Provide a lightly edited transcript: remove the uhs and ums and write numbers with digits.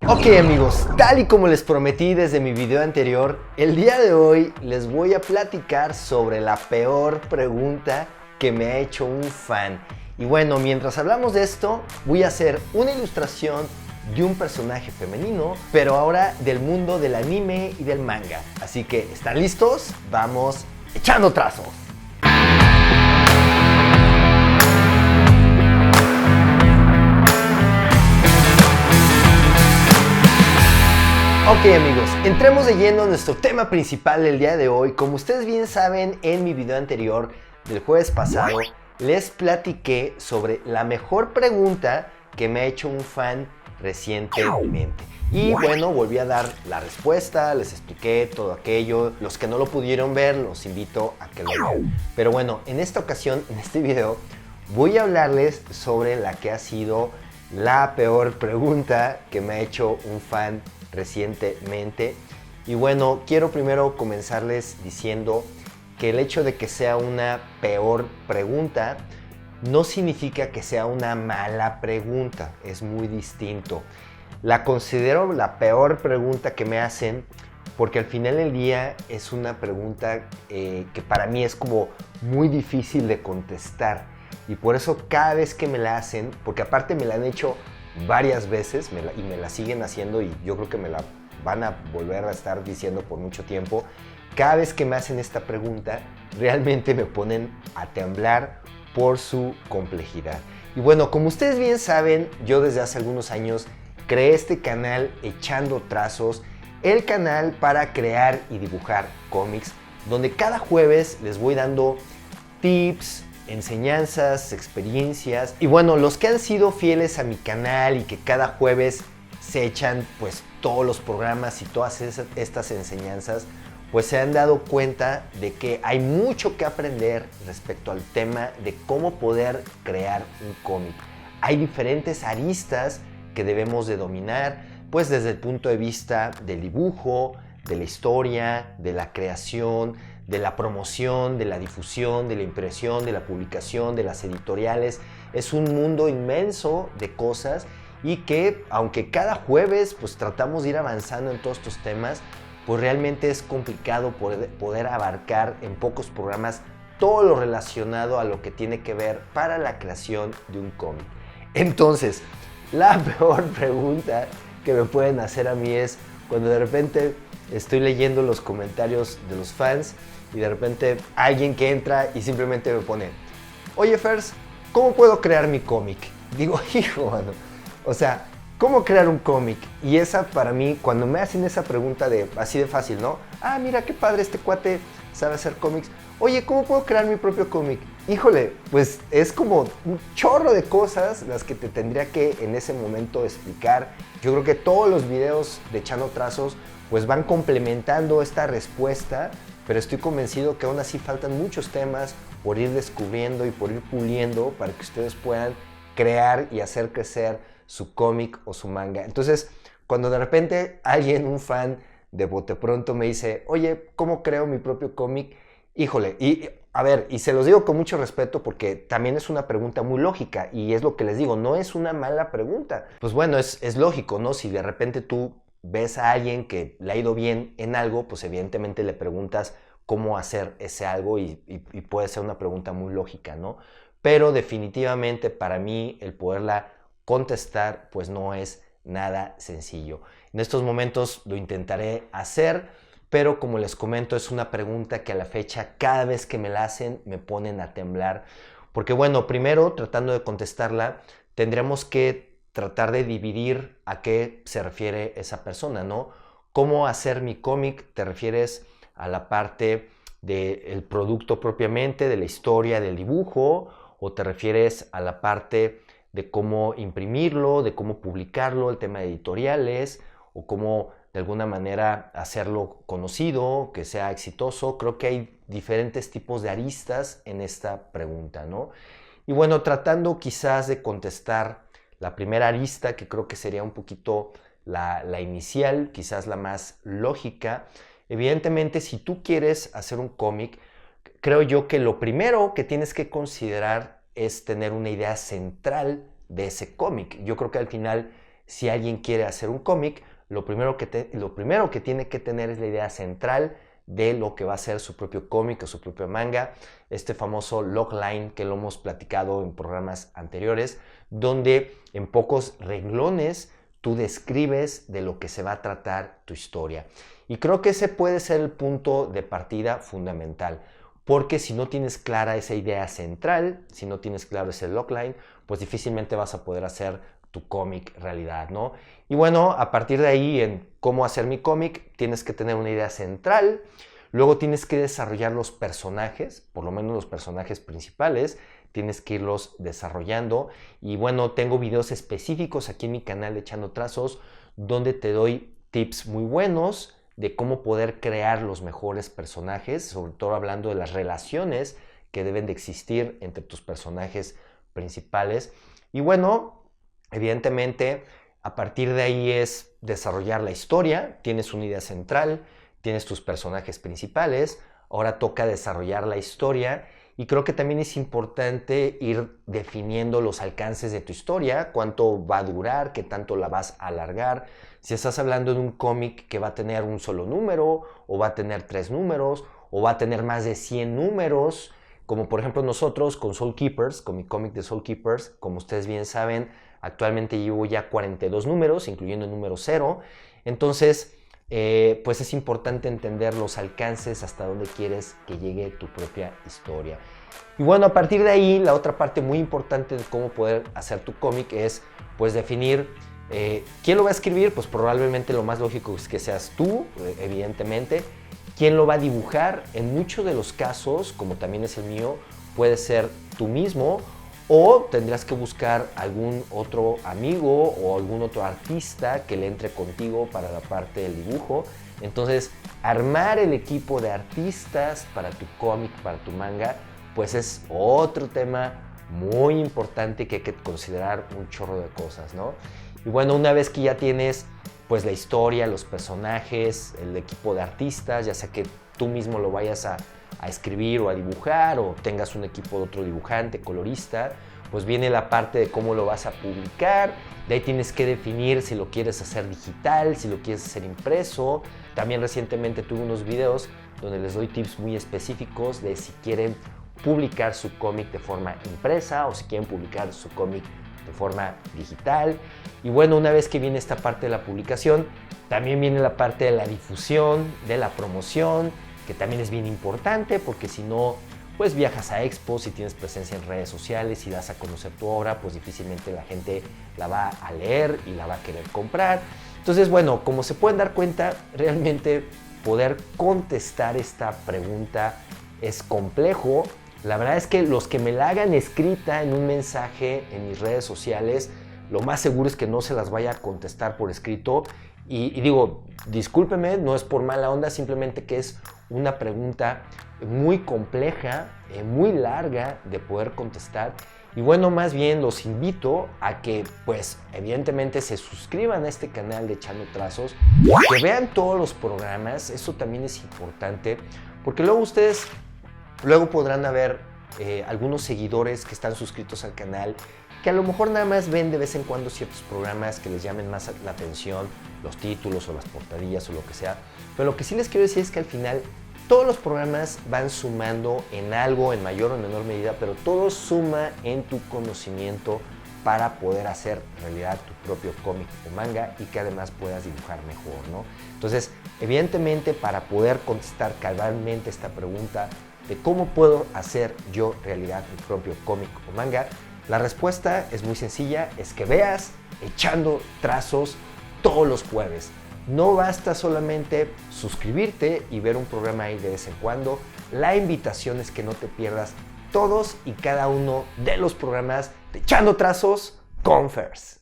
Ok amigos, tal y como les prometí desde mi video anterior, el día de hoy les voy a platicar sobre la peor pregunta que me ha hecho un fan. Y bueno, mientras hablamos de esto, voy a hacer una ilustración de un personaje femenino, pero ahora del mundo del anime y del manga. Así que, ¿están listos? Vamos echando trazos. Ok amigos, entremos de lleno en nuestro tema principal del día de hoy. Como ustedes bien saben, en mi video anterior del jueves pasado les platiqué sobre la mejor pregunta que me ha hecho un fan recientemente. Y bueno, volví a dar la respuesta, les expliqué todo aquello. Los que no lo pudieron ver, los invito a que lo vean. Pero bueno, en esta ocasión, en este video, voy a hablarles sobre la que ha sido la peor pregunta que me ha hecho un fan recientemente. Y bueno, quiero primero comenzarles diciendo que el hecho de que sea una peor pregunta no significa que sea una mala pregunta, es muy distinto. La considero la peor pregunta que me hacen porque al final del día es una pregunta que para mí es como muy difícil de contestar, y por eso cada vez que me la hacen, porque aparte me la han hecho varias veces y me la siguen haciendo, y yo creo que me la van a volver a estar diciendo por mucho tiempo, cada vez que me hacen esta pregunta realmente me ponen a temblar por su complejidad. Y bueno, como ustedes bien saben, yo desde hace algunos años creé este canal Echando Trazos, el canal para crear y dibujar cómics, donde cada jueves les voy dando tips, enseñanzas, experiencias. Y bueno, los que han sido fieles a mi canal y que cada jueves se echan pues todos los programas y todas estas enseñanzas, pues se han dado cuenta de que hay mucho que aprender respecto al tema de cómo poder crear un cómic. Hay diferentes aristas que debemos de dominar, pues desde el punto de vista del dibujo, de la historia, de la creación, de la promoción, de la difusión, de la impresión, de la publicación, de las editoriales. Es un mundo inmenso de cosas, y que aunque cada jueves pues tratamos de ir avanzando en todos estos temas, pues realmente es complicado poder abarcar en pocos programas todo lo relacionado a lo que tiene que ver para la creación de un cómic. Entonces, la peor pregunta que me pueden hacer a mí es cuando de repente estoy leyendo los comentarios de los fans y de repente alguien que entra y simplemente me pone: oye Fers, ¿cómo puedo crear mi cómic? Digo, hijo, mano, o sea, ¿cómo crear un cómic? Y esa para mí, cuando me hacen esa pregunta así de fácil, ¿no? Ah, mira qué padre, este cuate sabe hacer cómics. Oye, ¿cómo puedo crear mi propio cómic? Híjole, pues es como un chorro de cosas las que te tendría que en ese momento explicar. Yo creo que todos los videos de Echando Trazos pues van complementando esta respuesta, pero estoy convencido que aún así faltan muchos temas por ir descubriendo y por ir puliendo para que ustedes puedan crear y hacer crecer su cómic o su manga. Entonces, cuando de repente alguien, un fan de bote pronto me dice: oye, ¿cómo creo mi propio cómic? Híjole, y a ver, y se los digo con mucho respeto porque también es una pregunta muy lógica, y es lo que les digo, no es una mala pregunta. Pues bueno, es lógico, ¿no? Si de repente tú ves a alguien que le ha ido bien en algo, pues evidentemente le preguntas cómo hacer ese algo, y puede ser una pregunta muy lógica, ¿no? Pero definitivamente para mí el poderla contestar pues no es nada sencillo. En estos momentos lo intentaré hacer, pero como les comento, es una pregunta que a la fecha cada vez que me la hacen me ponen a temblar, porque bueno, primero tratando de contestarla tendremos que tratar de dividir a qué se refiere esa persona, ¿no? ¿Cómo hacer mi cómic? ¿Te refieres a la parte del producto propiamente, de la historia, del dibujo? ¿O te refieres a la parte de cómo imprimirlo, de cómo publicarlo, el tema de editoriales, o cómo de alguna manera hacerlo conocido, que sea exitoso? Creo que hay diferentes tipos de aristas en esta pregunta, ¿no? Y bueno, tratando quizás de contestar la primera arista, que creo que sería un poquito la inicial, quizás la más lógica. Evidentemente, si tú quieres hacer un cómic, creo yo que lo primero que tienes que considerar es tener una idea central de ese cómic. Yo creo que al final si alguien quiere hacer un cómic, lo primero que tiene que tener es la idea central de lo que va a ser su propio cómic o su propio manga, este famoso logline que lo hemos platicado en programas anteriores, donde en pocos renglones tú describes de lo que se va a tratar tu historia. Y creo que ese puede ser el punto de partida fundamental, porque si no tienes clara esa idea central, si no tienes claro ese logline, pues difícilmente vas a poder hacer tu cómic realidad, ¿no? Y bueno, a partir de ahí, en cómo hacer mi cómic, tienes que tener una idea central, luego tienes que desarrollar los personajes, por lo menos los personajes principales, tienes que irlos desarrollando. Y bueno, tengo videos específicos aquí en mi canal de Echando Trazos, donde te doy tips muy buenos de cómo poder crear los mejores personajes, sobre todo hablando de las relaciones que deben de existir entre tus personajes principales. Y bueno, evidentemente, a partir de ahí es desarrollar la historia, tienes una idea central, tienes tus personajes principales, ahora toca desarrollar la historia y creo que también es importante ir definiendo los alcances de tu historia, cuánto va a durar, qué tanto la vas a alargar. Si estás hablando de un cómic que va a tener un solo número, o va a tener 3 números, o va a tener más de 100 números, como por ejemplo nosotros con Soul Keepers, con mi cómic de Soul Keepers, como ustedes bien saben, actualmente llevo ya 42 números, incluyendo el número 0. Entonces, pues es importante entender los alcances hasta dónde quieres que llegue tu propia historia. Y bueno, a partir de ahí, la otra parte muy importante de cómo poder hacer tu cómic es pues definir quién lo va a escribir. Pues probablemente lo más lógico es que seas tú, evidentemente. ¿Quién lo va a dibujar? En muchos de los casos, como también es el mío, puede ser tú mismo, o tendrás que buscar algún otro amigo o algún otro artista que le entre contigo para la parte del dibujo. Entonces, armar el equipo de artistas para tu cómic, para tu manga, pues es otro tema muy importante que hay que considerar un chorro de cosas, ¿no? Y bueno, una vez que ya tienes pues la historia, los personajes, el equipo de artistas, ya sea que tú mismo lo vayas a escribir o a dibujar, o tengas un equipo de otro dibujante, colorista, pues viene la parte de cómo lo vas a publicar. De ahí tienes que definir si lo quieres hacer digital, si lo quieres hacer impreso. También recientemente tuve unos videos donde les doy tips muy específicos de si quieren publicar su cómic de forma impresa o si quieren publicar su cómic de forma digital. Y bueno, una vez que viene esta parte de la publicación, también viene la parte de la difusión, de la promoción, que también es bien importante, porque si no, pues viajas a expos, si tienes presencia en redes sociales y das a conocer tu obra, pues difícilmente la gente la va a leer y la va a querer comprar. Entonces, bueno, como se pueden dar cuenta, realmente poder contestar esta pregunta es complejo. La verdad es que los que me la hagan escrita en un mensaje en mis redes sociales, lo más seguro es que no se las vaya a contestar por escrito. Y digo, discúlpeme, no es por mala onda, simplemente que es una pregunta muy compleja, muy larga de poder contestar. Y bueno, más bien los invito a que, pues, evidentemente se suscriban a este canal de Echando Trazos, que vean todos los programas. Eso también es importante, porque luego ustedes podrán haber algunos seguidores que están suscritos al canal, que a lo mejor nada más ven de vez en cuando ciertos programas que les llamen más la atención, los títulos o las portadillas o lo que sea. Pero lo que sí les quiero decir es que al final todos los programas van sumando en algo, en mayor o en menor medida, pero todo suma en tu conocimiento para poder hacer realidad tu propio cómic o manga y que además puedas dibujar mejor, ¿no? Entonces, evidentemente, para poder contestar cabalmente esta pregunta de cómo puedo hacer yo realidad mi propio cómic o manga, la respuesta es muy sencilla, es que veas Echando Trazos todos los jueves. No basta solamente suscribirte y ver un programa ahí de vez en cuando. La invitación es que no te pierdas todos y cada uno de los programas de Echando Trazos con Fers.